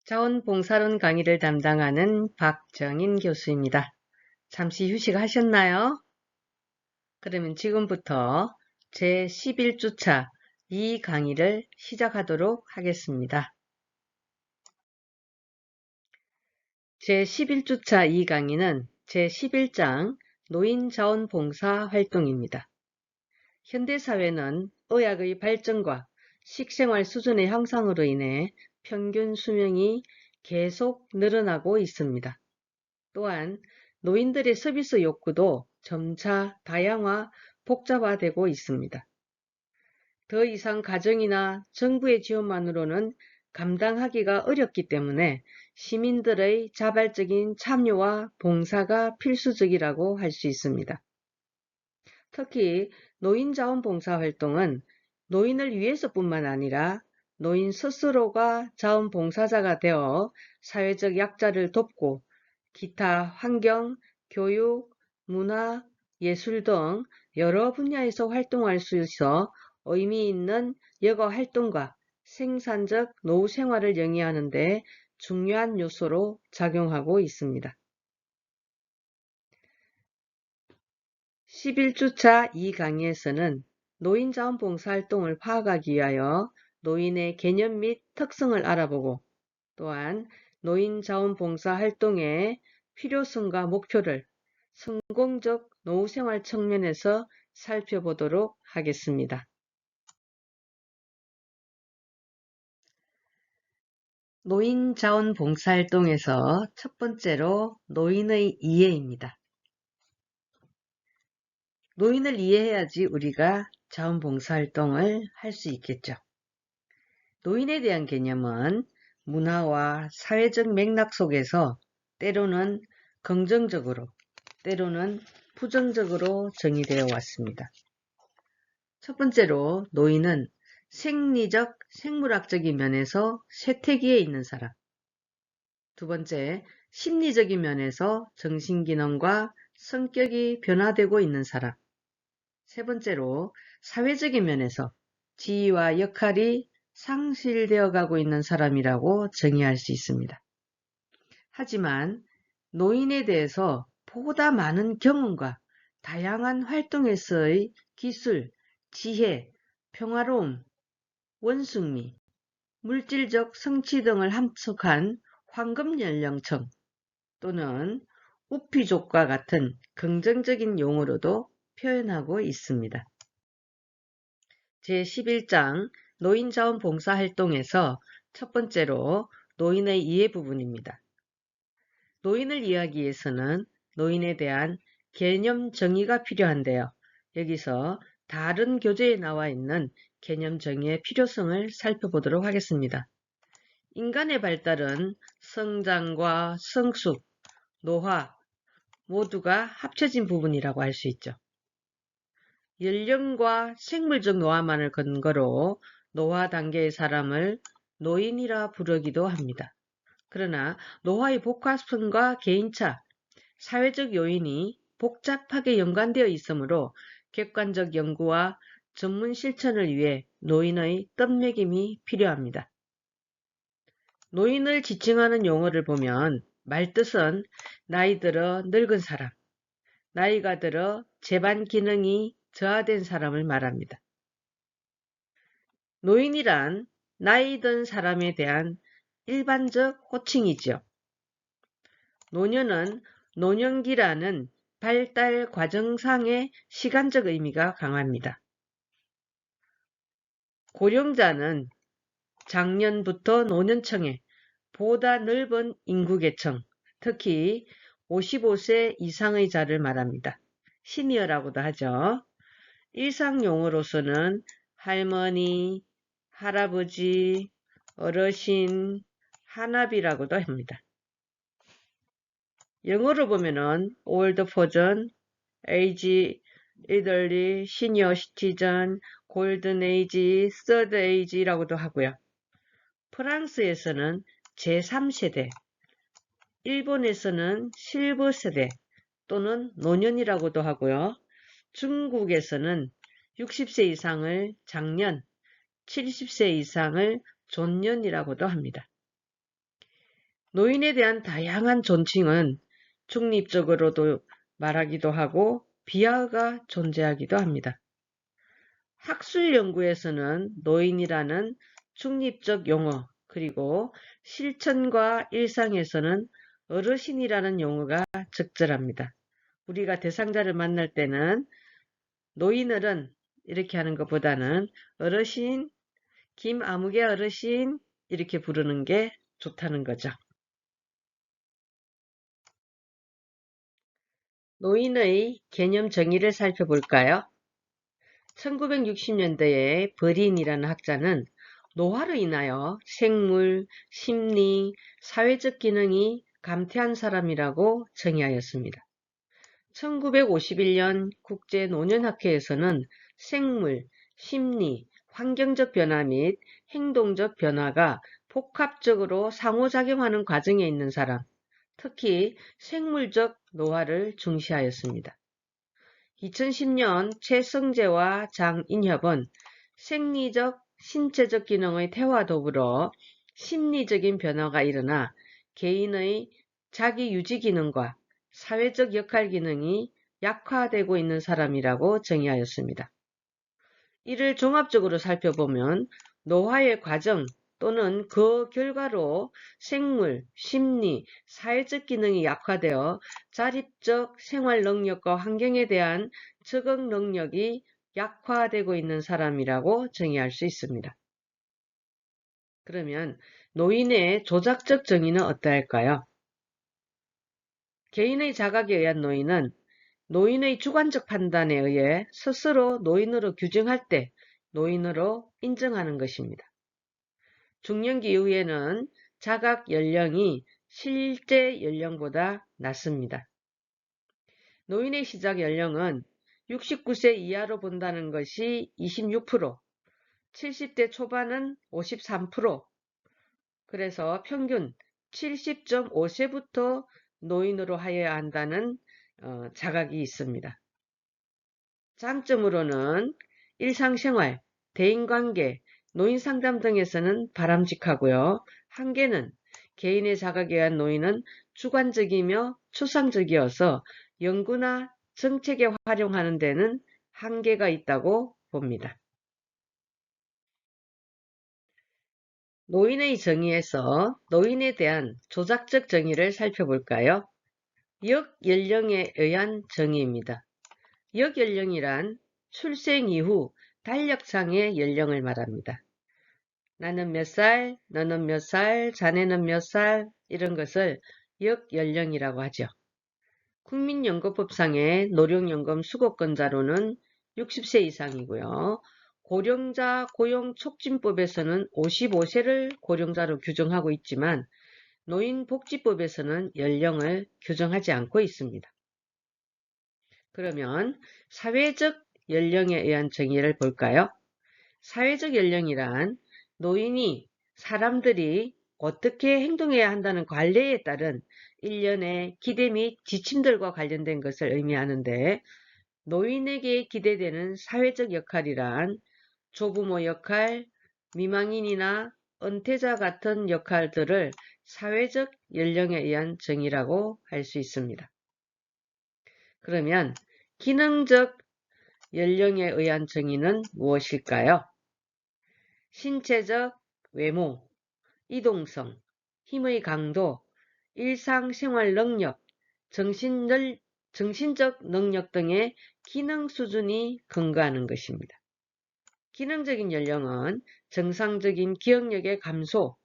자원봉사론 강의를 담당하는 박정인 교수입니다. 잠시 휴식하셨나요? 그러면 지금부터 제11주차 이 강의를 시작하도록 하겠습니다. 제11주차 이 강의는 제11장 노인자원봉사 활동입니다. 현대사회는 의학의 발전과 식생활 수준의 향상으로 인해 평균 수명이 계속 늘어나고 있습니다. 또한 노인들의 서비스 욕구도 점차 다양화, 복잡화되고 있습니다. 더 이상 가정이나 정부의 지원만으로는 감당하기가 어렵기 때문에 시민들의 자발적인 참여와 봉사가 필수적이라고 할 수 있습니다. 특히 노인자원봉사활동은 노인을 위해서뿐만 아니라 노인 스스로가 자원봉사자가 되어 사회적 약자를 돕고 기타 환경, 교육, 문화, 예술 등 여러 분야에서 활동할 수 있어 의미 있는 여가 활동과 생산적 노후 생활을 영위하는 데 중요한 요소로 작용하고 있습니다. 11주차 이 강의에서는 노인자원봉사활동을 파악하기 위하여 노인의 개념 및 특성을 알아보고 또한 노인자원봉사활동의 필요성과 목표를 성공적 노후생활 측면에서 살펴보도록 하겠습니다. 노인자원봉사활동에서 첫 번째로 노인의 이해입니다. 노인을 이해해야지 우리가 자원봉사활동을 할 수 있겠죠. 노인에 대한 개념은 문화와 사회적 맥락 속에서 때로는 긍정적으로, 때로는 부정적으로 정의되어 왔습니다. 첫 번째로 노인은 생리적, 생물학적인 면에서 쇠퇴기에 있는 사람. 두 번째, 심리적인 면에서 정신기능과 성격이 변화되고 있는 사람. 세 번째로 사회적인 면에서 지위와 역할이 상실되어 가고 있는 사람이라고 정의할 수 있습니다. 하지만 노인에 대해서 보다 많은 경험과 다양한 활동에서의 기술, 지혜, 평화로움, 원숭미, 물질적 성취 등을 함축한 황금연령층 또는 우피족과 같은 긍정적인 용어로도 표현하고 있습니다. 제11장 노인자원봉사활동에서 첫 번째로 노인의 이해 부분입니다. 노인을 이해하기 위해서는 노인에 대한 개념 정의가 필요한데요. 여기서 다른 교재에 나와 있는 개념 정의의 필요성을 살펴보도록 하겠습니다. 인간의 발달은 성장과 성숙, 노화 모두가 합쳐진 부분이라고 할 수 있죠. 연령과 생물적 노화만을 근거로 노화 단계의 사람을 노인이라 부르기도 합니다. 그러나 노화의 복합성과 개인차, 사회적 요인이 복잡하게 연관되어 있으므로 객관적 연구와 전문 실천을 위해 노인의 뜸먹임이 필요합니다. 노인을 지칭하는 용어를 보면 말뜻은 나이 들어 늙은 사람, 나이가 들어 재반 기능이 저하된 사람을 말합니다. 노인이란 나이 든 사람에 대한 일반적 호칭이죠. 노년은 노년기라는 발달 과정상의 시간적 의미가 강합니다. 고령자는 장년부터 노년층에 보다 넓은 인구계층, 특히 55세 이상의 자를 말합니다. 시니어라고도 하죠. 일상용어로서는 할머니, 할아버지, 어르신, 한압이라고도 합니다. 영어로 보면은 old person, age, elderly, senior citizen, golden age, third age라고도 하고요. 프랑스에서는 제3세대, 일본에서는 실버 세대 또는 노년이라고도 하고요. 중국에서는 60세 이상을 장년, 70세 이상을 존년이라고도 합니다. 노인에 대한 다양한 존칭은 중립적으로도 말하기도 하고 비하가 존재하기도 합니다. 학술 연구에서는 노인이라는 중립적 용어, 그리고 실천과 일상에서는 어르신이라는 용어가 적절합니다. 우리가 대상자를 만날 때는 노인어른 이렇게 하는 것보다는 어르신, 김아무개 어르신 이렇게 부르는 게 좋다는 거죠. 노인의 개념 정의를 살펴볼까요? 1960년대에 버린이라는 학자는 노화로 인하여 생물, 심리, 사회적 기능이 감퇴한 사람이라고 정의하였습니다. 1951년 국제노년학회에서는 생물, 심리, 환경적 변화 및 행동적 변화가 복합적으로 상호작용하는 과정에 있는 사람, 특히 생물적 노화를 중시하였습니다. 2010년 최성재와 장인협은 생리적, 신체적 기능의 퇴화와 더불어 심리적인 변화가 일어나 개인의 자기 유지 기능과 사회적 역할 기능이 약화되고 있는 사람이라고 정의하였습니다. 이를 종합적으로 살펴보면 노화의 과정 또는 그 결과로 생물, 심리, 사회적 기능이 약화되어 자립적 생활 능력과 환경에 대한 적응 능력이 약화되고 있는 사람이라고 정의할 수 있습니다. 그러면 노인의 조작적 정의는 어떠할까요? 개인의 자각에 의한 노인은 노인의 주관적 판단에 의해 스스로 노인으로 규정할 때 노인으로 인정하는 것입니다. 중년기 이후에는 자각 연령이 실제 연령보다 낮습니다. 노인의 시작 연령은 69세 이하로 본다는 것이 26%, 70대 초반은 53%, 그래서 평균 70.5세부터 노인으로 하여야 한다는 자각이 있습니다. 장점으로는 일상생활, 대인관계, 노인상담 등에서는 바람직하고요. 한계는 개인의 자각에 의한 노인은 주관적이며 추상적이어서 연구나 정책에 활용하는 데는 한계가 있다고 봅니다. 노인의 정의에서 노인에 대한 조작적 정의를 살펴볼까요? 역연령에 의한 정의입니다. 역연령이란 출생 이후 달력상의 연령을 말합니다. 나는 몇 살, 너는 몇 살, 자네는 몇 살, 이런 것을 역연령이라고 하죠. 국민연금법상의 노령연금 수급권자로는 60세 이상이고요. 고령자 고용촉진법에서는 55세를 고령자로 규정하고 있지만 노인복지법에서는 연령을 규정하지 않고 있습니다. 그러면 사회적 연령에 의한 정의를 볼까요? 사회적 연령이란 노인이 사람들이 어떻게 행동해야 한다는 관례에 따른 일련의 기대 및 지침들과 관련된 것을 의미하는데 노인에게 기대되는 사회적 역할이란 조부모 역할, 미망인이나 은퇴자 같은 역할들을 사회적 연령에 의한 정의라고 할 수 있습니다. 그러면 기능적 연령에 의한 정의는 무엇일까요? 신체적 외모, 이동성, 힘의 강도, 일상생활 능력, 정신적 능력 등의 기능 수준이 근거하는 것입니다. 기능적인 연령은 정상적인 기억력의 감소,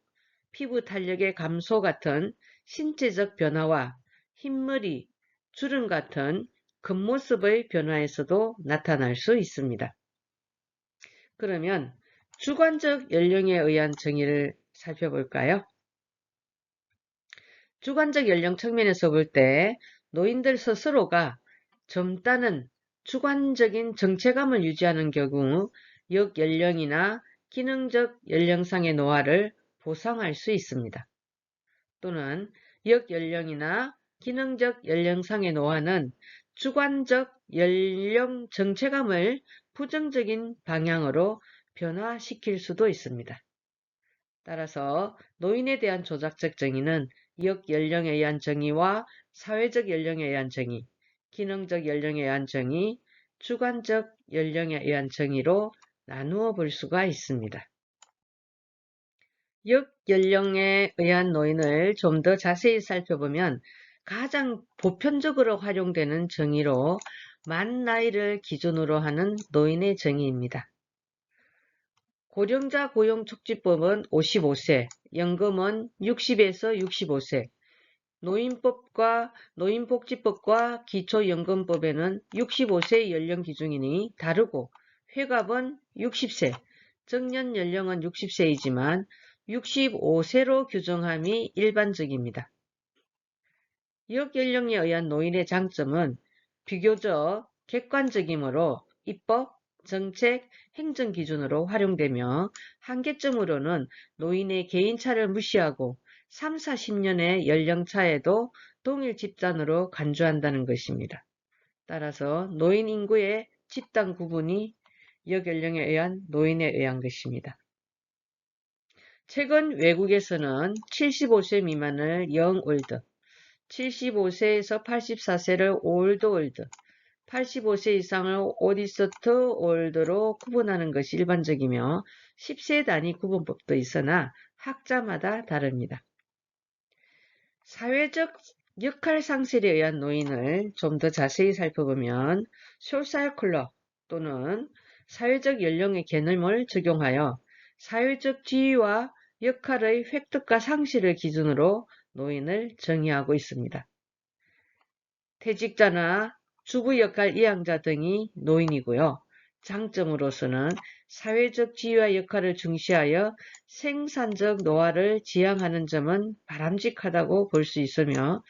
피부 탄력의 감소 같은 신체적 변화와 흰머리, 주름 같은 겉모습의 변화에서도 나타날 수 있습니다. 그러면 주관적 연령에 의한 정의를 살펴볼까요? 주관적 연령 측면에서 볼 때 노인들 스스로가 젊다는 주관적인 정체감을 유지하는 경우 역연령이나 기능적 연령상의 노화를 보상할 수 있습니다. 또는 역연령이나 기능적 연령상의 노화는 주관적 연령 정체감을 부정적인 방향으로 변화시킬 수도 있습니다. 따라서 노인에 대한 조작적 정의는 역연령에 의한 정의와 사회적 연령에 의한 정의, 기능적 연령에 의한 정의, 주관적 연령에 의한 정의로 나누어 볼 수가 있습니다. 역연령에 의한 노인을 좀 더 자세히 살펴보면 가장 보편적으로 활용되는 정의로 만 나이를 기준으로 하는 노인의 정의입니다. 고령자 고용촉진법은 55세, 연금은 60에서 65세, 노인복지법과 기초연금법에는 65세 연령 기준이 다르고 회갑은 60세, 정년 연령은 60세이지만 65세로 규정함이 일반적입니다. 역연령에 의한 노인의 장점은 비교적 객관적이므로 입법, 정책, 행정 기준으로 활용되며 한계점으로는 노인의 개인차를 무시하고 3, 40년의 연령차에도 동일 집단으로 간주한다는 것입니다. 따라서 노인 인구의 집단 구분이 역연령에 의한 노인에 의한 것입니다. 최근 외국에서는 75세 미만을 영올드, 75세에서 84세를 올드올드, 85세 이상을 오디서트 올드로 구분하는 것이 일반적이며 10세 단위 구분법도 있으나 학자마다 다릅니다. 사회적 역할 상실에 의한 노인을 좀 더 자세히 살펴보면 소셜클럽 또는 사회적 연령의 개념을 적용하여 사회적 지위와 역할의 획득과 상실을 기준으로 노인을 정의하고 있습니다. 퇴직자나 주부 역할 이양자 등이 노인이고요. 장점으로서는 사회적 지위와 역할을 중시하여 생산적 노화를 지향하는 점은 바람직하다고 볼 수 있으며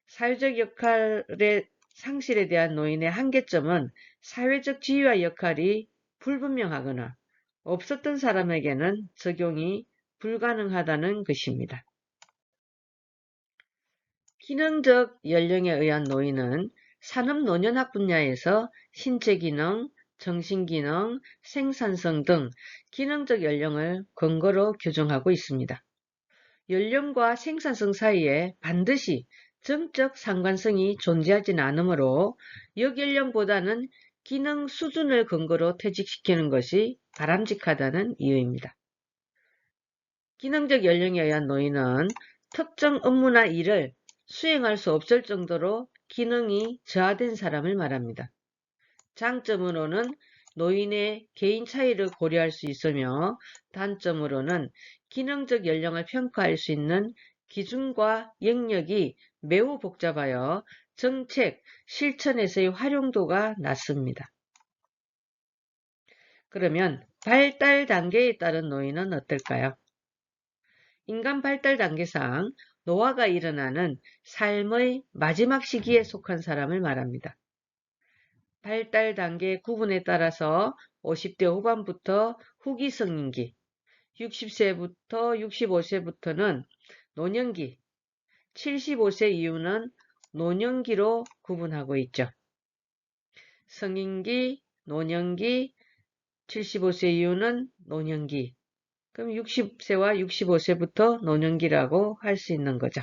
사회적 역할의 상실에 대한 노인의 한계점은 사회적 지위와 역할이 불분명하거나 없었던 사람에게는 적용이 불가능하다는 것입니다. 기능적 연령에 의한 노인은 산업노년학 분야에서 신체기능, 정신기능, 생산성 등 기능적 연령을 근거로 규정하고 있습니다. 연령과 생산성 사이에 반드시 정적 상관성이 존재하진 않으므로 역연령보다는 기능 수준을 근거로 퇴직시키는 것이 바람직하다는 이유입니다. 기능적 연령에 의한 노인은 특정 업무나 일을 수행할 수 없을 정도로 기능이 저하된 사람을 말합니다. 장점으로는 노인의 개인 차이를 고려할 수 있으며 단점으로는 기능적 연령을 평가할 수 있는 기준과 영역이 매우 복잡하여 정책, 실천에서의 활용도가 낮습니다. 그러면 발달 단계에 따른 노인은 어떨까요? 인간 발달 단계상 노화가 일어나는 삶의 마지막 시기에 속한 사람을 말합니다. 발달 단계 구분에 따라서 50대 후반부터 후기 성인기, 60세부터 65세부터는 노년기, 75세 이후는 노년기로 구분하고 있죠. 성인기, 노년기, 75세 이후는 노년기, 그럼 60세와 65세부터 노년기라고 할 수 있는 거죠.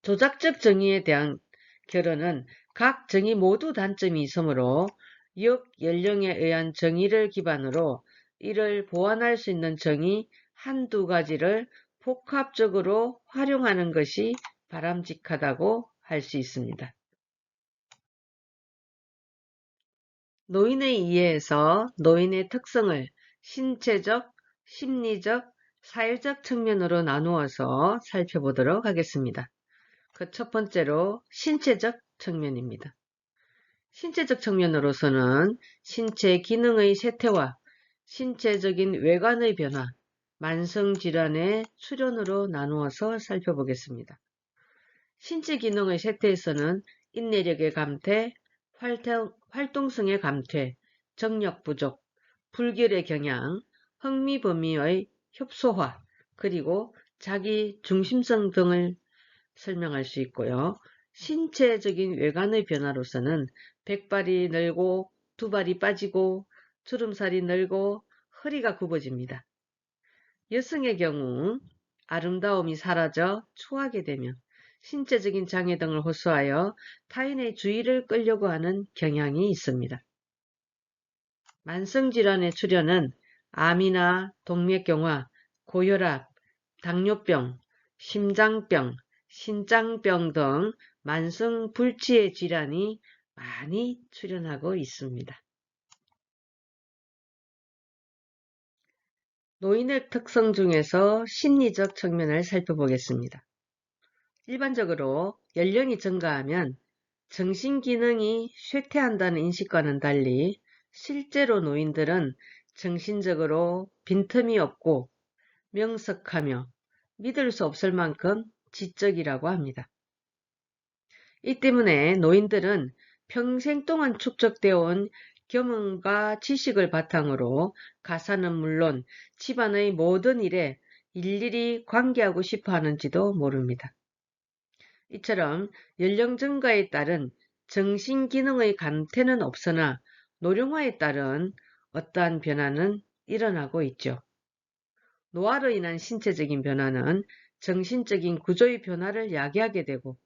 조작적 정의에 대한 결론은 각 정의 모두 단점이 있으므로 역연령에 의한 정의를 기반으로 이를 보완할 수 있는 정의 한두 가지를 복합적으로 활용하는 것이 바람직하다고 할 수 있습니다. 노인의 이해에서 노인의 특성을 신체적, 심리적, 사회적 측면으로 나누어서 살펴보도록 하겠습니다. 그 첫 번째로 신체적 측면입니다. 신체적 측면으로서는 신체 기능의 쇠퇴와 신체적인 외관의 변화, 만성질환의 출현으로 나누어서 살펴보겠습니다. 신체 기능의 쇠퇴에서는 인내력의 감퇴, 활동성의 감퇴, 정력 부족, 불결의 경향, 흥미범위의 협소화, 그리고 자기 중심성 등을 설명할 수 있고요. 신체적인 외관의 변화로서는 백발이 늘고 두발이 빠지고 주름살이 늘고 허리가 굽어집니다. 여성의 경우 아름다움이 사라져 초하게 되며 신체적인 장애 등을 호소하여 타인의 주의를 끌려고 하는 경향이 있습니다. 만성질환의 출현은 암이나 동맥경화, 고혈압, 당뇨병, 심장병, 신장병 등 만성 불치의 질환이 많이 출현하고 있습니다. 노인의 특성 중에서 심리적 측면을 살펴보겠습니다. 일반적으로 연령이 증가하면 정신기능이 쇠퇴한다는 인식과는 달리 실제로 노인들은 정신적으로 빈틈이 없고 명석하며 믿을 수 없을 만큼 지적이라고 합니다. 이 때문에 노인들은 평생 동안 축적되어 온 경험과 지식을 바탕으로 가사는 물론 집안의 모든 일에 일일이 관계하고 싶어 하는지도 모릅니다. 이처럼 연령 증가에 따른 정신기능의 감퇴는 없으나 노령화에 따른 어떠한 변화는 일어나고 있죠. 노화로 인한 신체적인 변화는 정신적인 구조의 변화를 야기하게 되고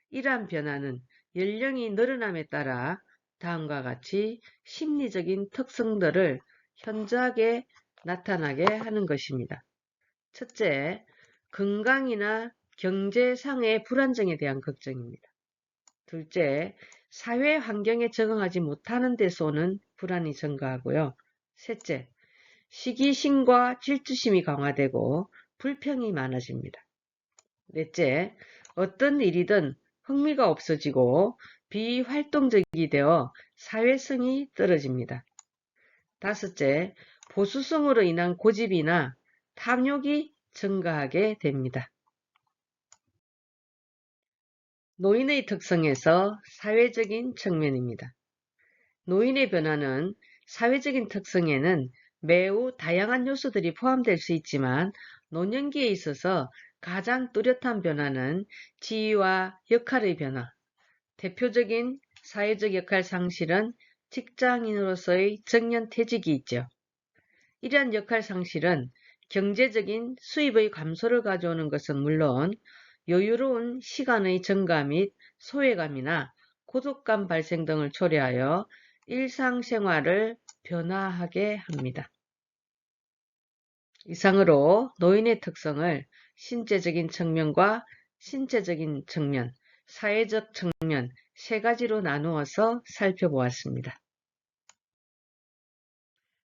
이러한 변화는 연령이 늘어남에 따라 다음과 같이 심리적인 특성들을 현저하게 나타나게 하는 것입니다. 첫째, 건강이나 경제상의 불안정에 대한 걱정입니다. 둘째, 사회 환경에 적응하지 못하는 데서 오는 불안이 증가하고요. 셋째, 시기심과 질투심이 강화되고 불평이 많아집니다. 넷째, 어떤 일이든 흥미가 없어지고 비활동적이 되어 사회성이 떨어집니다. 다섯째, 보수성으로 인한 고집이나 탐욕이 증가하게 됩니다. 노인의 특성에서 사회적인 측면입니다. 노인의 변화는 사회적인 특성에는 매우 다양한 요소들이 포함될 수 있지만 노년기에 있어서 가장 뚜렷한 변화는 지위와 역할의 변화, 대표적인 사회적 역할 상실은 직장인으로서의 정년퇴직이 있죠. 이러한 역할 상실은 경제적인 수입의 감소를 가져오는 것은 물론 여유로운 시간의 증가 및 소외감이나 고독감 발생 등을 초래하여 일상생활을 변화하게 합니다. 이상으로 노인의 특성을 신체적인 측면과 신체적인 측면, 사회적 측면 세 가지로 나누어서 살펴보았습니다.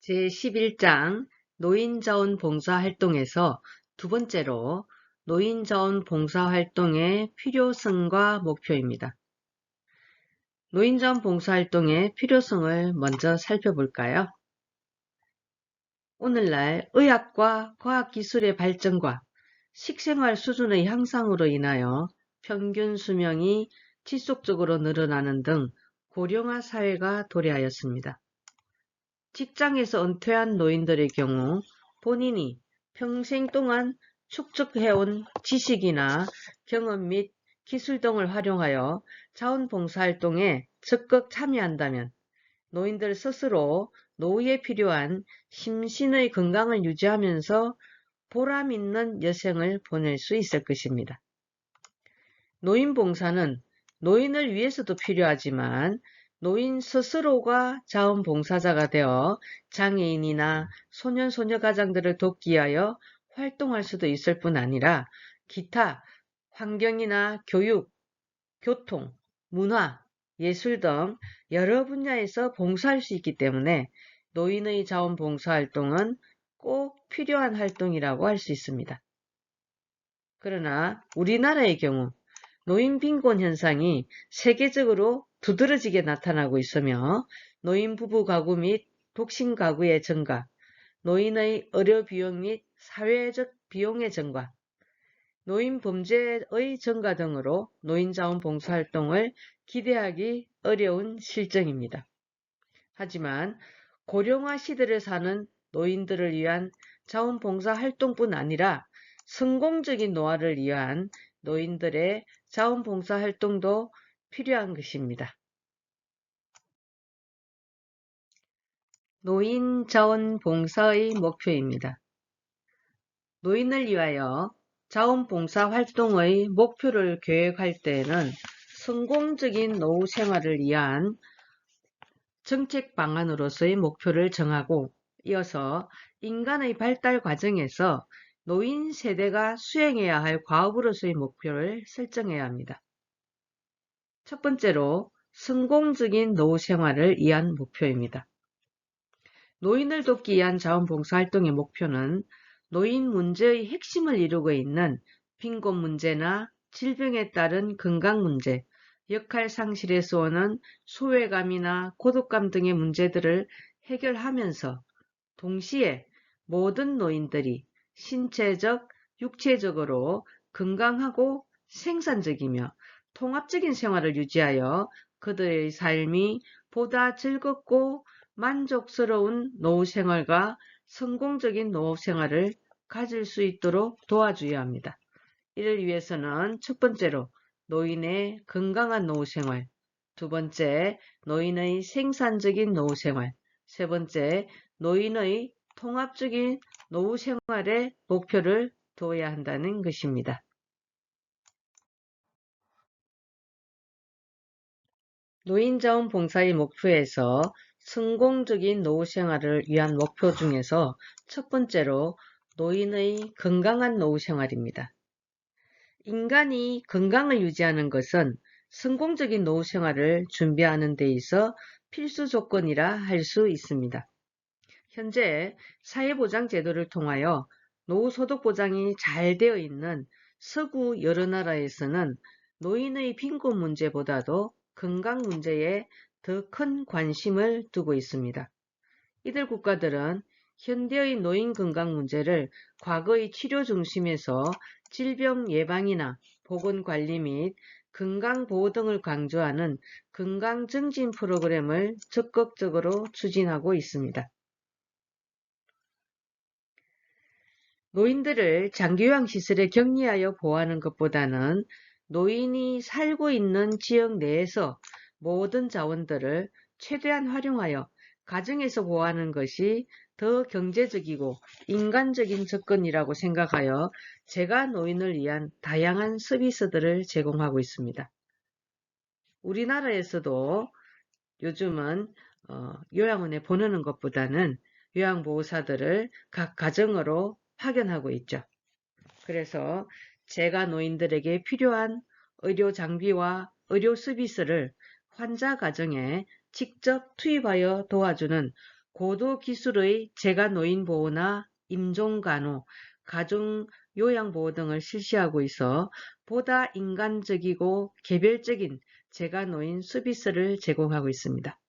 제11장 노인자원봉사활동에서 두 번째로 노인자원봉사활동의 필요성과 목표입니다. 노인자원봉사활동의 필요성을 먼저 살펴볼까요? 오늘날 의학과 과학기술의 발전과 식생활 수준의 향상으로 인하여 평균 수명이 지속적으로 늘어나는 등 고령화 사회가 도래하였습니다. 직장에서 은퇴한 노인들의 경우 본인이 평생 동안 축적해온 지식이나 경험 및 기술 등을 활용하여 자원봉사활동에 적극 참여한다면 노인들 스스로 노후에 필요한 심신의 건강을 유지하면서 보람 있는 여생을 보낼 수 있을 것입니다. 노인봉사는 노인을 위해서도 필요하지만 노인 스스로가 자원봉사자가 되어 장애인이나 소년, 소녀 가장들을 돕기 위하여 활동할 수도 있을 뿐 아니라 기타 환경이나 교육, 교통, 문화, 예술 등 여러 분야에서 봉사할 수 있기 때문에 노인의 자원봉사활동은 꼭 필요한 활동이라고 할 수 있습니다. 그러나 우리나라의 경우 노인 빈곤 현상이 세계적으로 두드러지게 나타나고 있으며 노인 부부 가구 및 독신 가구의 증가, 노인의 의료 비용 및 사회적 비용의 증가, 노인 범죄의 증가 등으로 노인 자원봉사활동을 기대하기 어려운 실정입니다. 하지만 고령화 시대를 사는 노인들을 위한 자원봉사활동뿐 아니라 성공적인 노화를 위한 노인들의 자원봉사활동도 필요한 것입니다. 노인 자원봉사의 목표입니다. 노인을 위하여 자원봉사 활동의 목표를 계획할 때에는 성공적인 노후 생활을 위한 정책 방안으로서의 목표를 정하고 이어서 인간의 발달 과정에서 노인 세대가 수행해야 할 과업으로서의 목표를 설정해야 합니다. 첫 번째로 성공적인 노후 생활을 위한 목표입니다. 노인을 돕기 위한 자원봉사활동의 목표는 노인 문제의 핵심을 이루고 있는 빈곤 문제나 질병에 따른 건강 문제, 역할 상실에서 오는 소외감이나 고독감 등의 문제들을 해결하면서 동시에 모든 노인들이 신체적, 육체적으로 건강하고 생산적이며 통합적인 생활을 유지하여 그들의 삶이 보다 즐겁고 만족스러운 노후 생활과 성공적인 노후 생활을 가질 수 있도록 도와줘야 합니다. 이를 위해서는 첫 번째로 노인의 건강한 노후 생활, 두 번째 노인의 생산적인 노후 생활, 세 번째 노인의 통합적인 노후 생활의 목표를 둬야 한다는 것입니다. 노인자원봉사의 목표에서 성공적인 노후 생활을 위한 목표 중에서 첫 번째로 노인의 건강한 노후 생활입니다. 인간이 건강을 유지하는 것은 성공적인 노후 생활을 준비하는 데 있어 필수 조건이라 할 수 있습니다. 현재 사회보장제도를 통하여 노후소득 보장이 잘 되어 있는 서구 여러 나라에서는 노인의 빈곤 문제보다도 건강 문제에 더 큰 관심을 두고 있습니다. 이들 국가들은 현대의 노인 건강 문제를 과거의 치료 중심에서 질병 예방이나 보건관리 및 건강보호 등을 강조하는 건강증진 프로그램을 적극적으로 추진하고 있습니다. 노인들을 장기요양시설에 격리하여 보호하는 것보다는 노인이 살고 있는 지역 내에서 모든 자원들을 최대한 활용하여 가정에서 보호하는 것이 더 경제적이고 인간적인 접근이라고 생각하여 제가 노인을 위한 다양한 서비스들을 제공하고 있습니다. 우리나라에서도 요즘은 요양원에 보내는 것보다는 요양보호사들을 각 가정으로 파견하고 있죠. 그래서 제가 노인들에게 필요한 의료 장비와 의료 서비스를 환자 가정에 직접 투입하여 도와주는 고도기술의 재가노인보호나 임종간호, 가정요양보호 등을 실시하고 있어 보다 인간적이고 개별적인 재가노인 서비스를 제공하고 있습니다.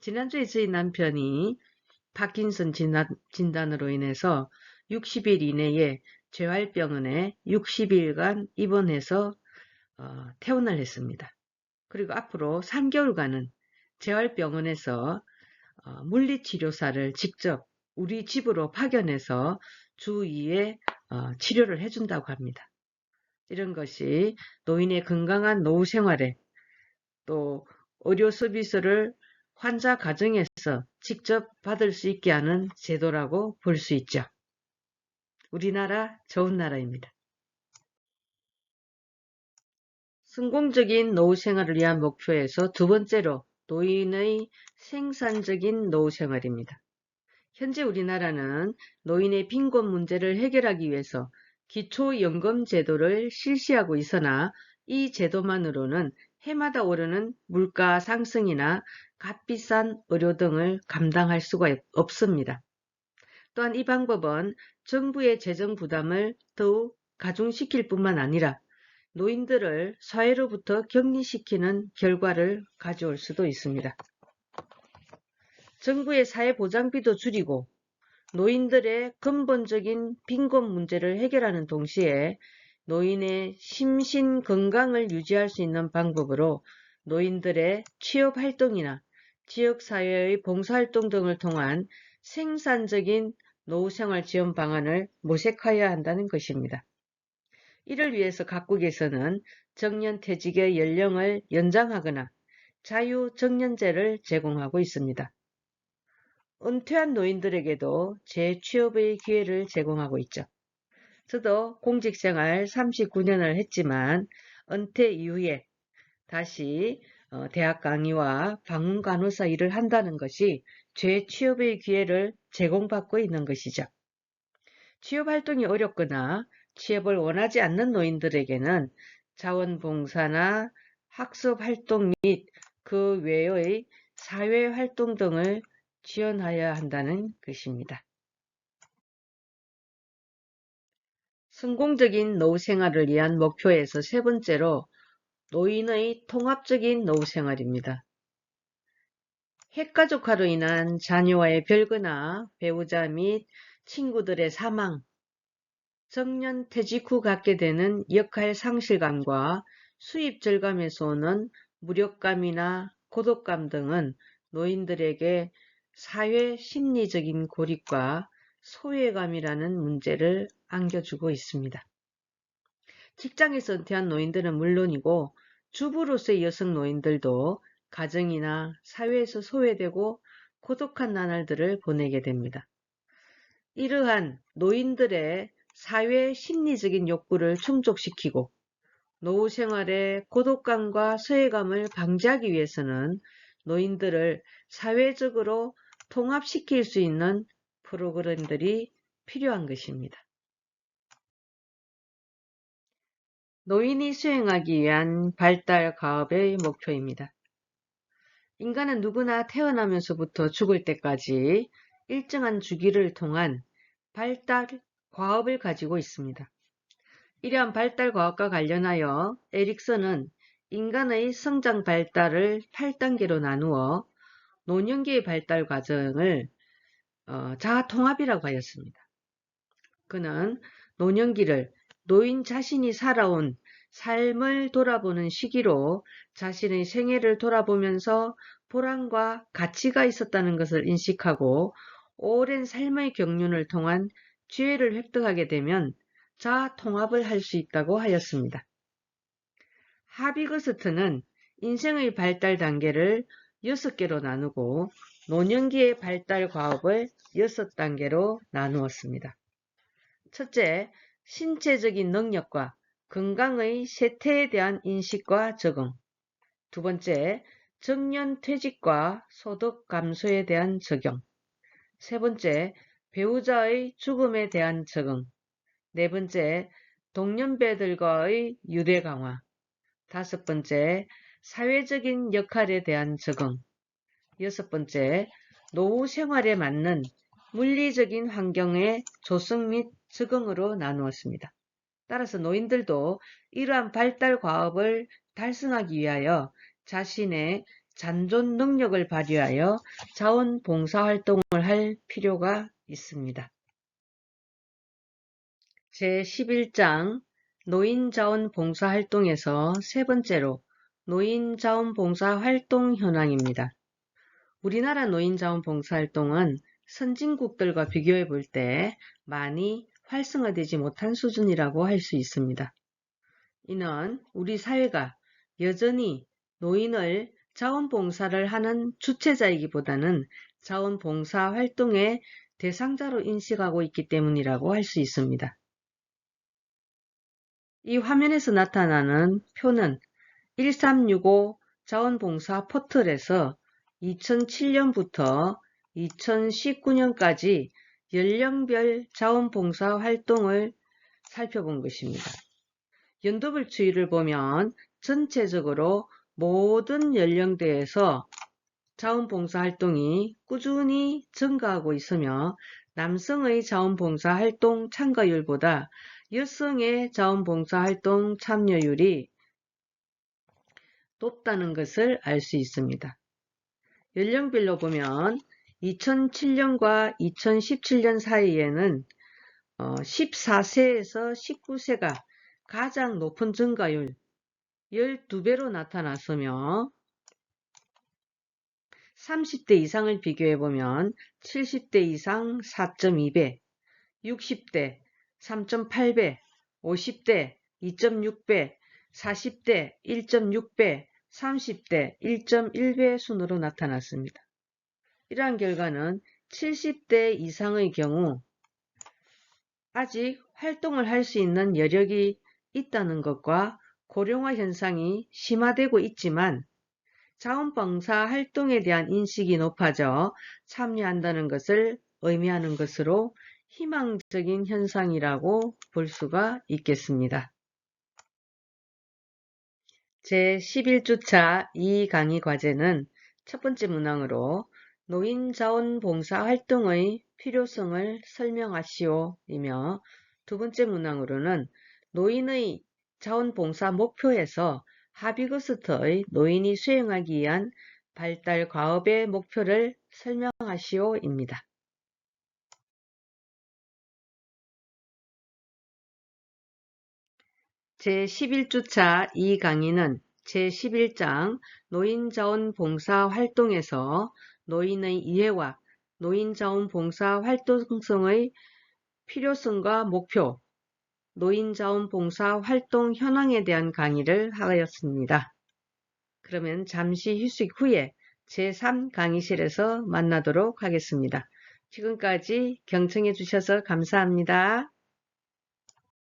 지난주에 저희 남편이 파킨슨 진단으로 인해서 60일 이내에 재활병원에 60일간 입원해서 퇴원을 했습니다. 그리고 앞으로 3개월간은 재활병원에서 물리치료사를 직접 우리 집으로 파견해서 주 2회 치료를 해준다고 합니다. 이런 것이 노인의 건강한 노후 생활에 또 의료 서비스를 환자 가정에서 직접 받을 수 있게 하는 제도라고 볼 수 있죠. 우리나라 좋은 나라입니다. 성공적인 노후 생활을 위한 목표에서 두 번째로 노인의 생산적인 노후 생활입니다. 현재 우리나라는 노인의 빈곤 문제를 해결하기 위해서 기초연금 제도를 실시하고 있으나 이 제도만으로는 해마다 오르는 물가 상승이나 값비싼 의료 등을 감당할 수가 없습니다. 또한 이 방법은 정부의 재정 부담을 더욱 가중시킬 뿐만 아니라 노인들을 사회로부터 격리시키는 결과를 가져올 수도 있습니다. 정부의 사회보장비도 줄이고 노인들의 근본적인 빈곤 문제를 해결하는 동시에 노인의 심신 건강을 유지할 수 있는 방법으로 노인들의 취업활동이나 지역사회의 봉사활동 등을 통한 생산적인 노후생활 지원 방안을 모색해야 한다는 것입니다. 이를 위해서 각국에서는 정년퇴직의 연령을 연장하거나 자유정년제를 제공하고 있습니다. 은퇴한 노인들에게도 재취업의 기회를 제공하고 있죠. 저도 공직생활 39년을 했지만 은퇴 이후에 다시 대학 강의와 방문 간호사 일을 한다는 것이 재취업의 기회를 제공받고 있는 것이죠. 취업 활동이 어렵거나 취업을 원하지 않는 노인들에게는 자원봉사나 학습 활동 및 그 외의 사회 활동 등을 지원하여야 한다는 것입니다. 성공적인 노후 생활을 위한 목표에서 세 번째로 노인의 통합적인 노후 생활입니다. 핵가족화로 인한 자녀와의 별거나 배우자 및 친구들의 사망, 정년 퇴직 후 갖게 되는 역할 상실감과 수입 절감에서 오는 무력감이나 고독감 등은 노인들에게 사회 심리적인 고립과 소외감이라는 문제를 안겨주고 있습니다. 직장에서 은퇴한 노인들은 물론이고 주부로서의 여성 노인들도 가정이나 사회에서 소외되고 고독한 나날들을 보내게 됩니다. 이러한 노인들의 사회 심리적인 욕구를 충족시키고 노후 생활의 고독감과 소외감을 방지하기 위해서는 노인들을 사회적으로 통합시킬 수 있는 프로그램들이 필요한 것입니다. 노인이 수행하기 위한 발달 과업의 목표입니다. 인간은 누구나 태어나면서부터 죽을 때까지 일정한 주기를 통한 발달 과업을 가지고 있습니다. 이러한 발달 과업과 관련하여 에릭슨은 인간의 성장 발달을 8단계로 나누어 노년기의 발달 과정을 자아 통합이라고 하였습니다. 그는 노년기를 노인 자신이 살아온 삶을 돌아보는 시기로 자신의 생애를 돌아보면서 보람과 가치가 있었다는 것을 인식하고 오랜 삶의 경륜을 통한 지혜를 획득하게 되면 자아 통합을 할 수 있다고 하였습니다. 하비거스트는 인생의 발달 단계를 6개로 나누고 노년기의 발달 과업을 6단계로 나누었습니다. 첫째, 신체적인 능력과 건강의 쇠퇴에 대한 인식과 적응. 두 번째, 정년 퇴직과 소득 감소에 대한 적용. 세 번째, 배우자의 죽음에 대한 적응. 네 번째, 동년배들과의 유대 강화. 다섯 번째, 사회적인 역할에 대한 적응. 여섯 번째, 노후 생활에 맞는 물리적인 환경의 조성 및 적응으로 나누었습니다. 따라서 노인들도 이러한 발달 과업을 달성하기 위하여 자신의 잔존 능력을 발휘하여 자원봉사 활동을 할 필요가 있습니다. 제11장 노인자원봉사 활동에서 세 번째로 노인자원봉사 활동 현황입니다. 우리나라 노인자원봉사활동은 선진국들과 비교해 볼 때 많이 활성화되지 못한 수준이라고 할 수 있습니다. 이는 우리 사회가 여전히 노인을 자원봉사를 하는 주체자이기보다는 자원봉사 활동의 대상자로 인식하고 있기 때문이라고 할 수 있습니다. 이 화면에서 나타나는 표는 1365 자원봉사 포털에서 2007년부터 2019년까지 연령별 자원봉사 활동을 살펴본 것입니다. 연도별 추이를 보면 전체적으로 모든 연령대에서 자원봉사 활동이 꾸준히 증가하고 있으며 남성의 자원봉사 활동 참가율보다 여성의 자원봉사 활동 참여율이 높다는 것을 알 수 있습니다. 연령별로 보면 2007년과 2017년 사이에는 14세에서 19세가 가장 높은 증가율 12배로 나타났으며 30대 이상을 비교해보면 70대 이상 4.2배, 60대 3.8배, 50대 2.6배, 40대 1.6배, 30대 1.1배 순으로 나타났습니다. 이러한 결과는 70대 이상의 경우 아직 활동을 할 수 있는 여력이 있다는 것과 고령화 현상이 심화되고 있지만 자원봉사 활동에 대한 인식이 높아져 참여한다는 것을 의미하는 것으로 희망적인 현상이라고 볼 수가 있겠습니다. 제11주차 2강의 과제는 첫 번째 문항으로 노인자원봉사 활동의 필요성을 설명하시오이며 두 번째 문항으로는 노인의 자원봉사 목표에서 하비거스트의 노인이 수행하기 위한 발달 과업의 목표를 설명하시오입니다. 제11주차 2강의는 제11장 노인자원봉사 활동에서 노인의 이해와 노인자원봉사 활동성의 필요성과 목표, 노인자원봉사 활동 현황에 대한 강의를 하였습니다. 그러면 잠시 휴식 후에 제3강의실에서 만나도록 하겠습니다. 지금까지 경청해 주셔서 감사합니다.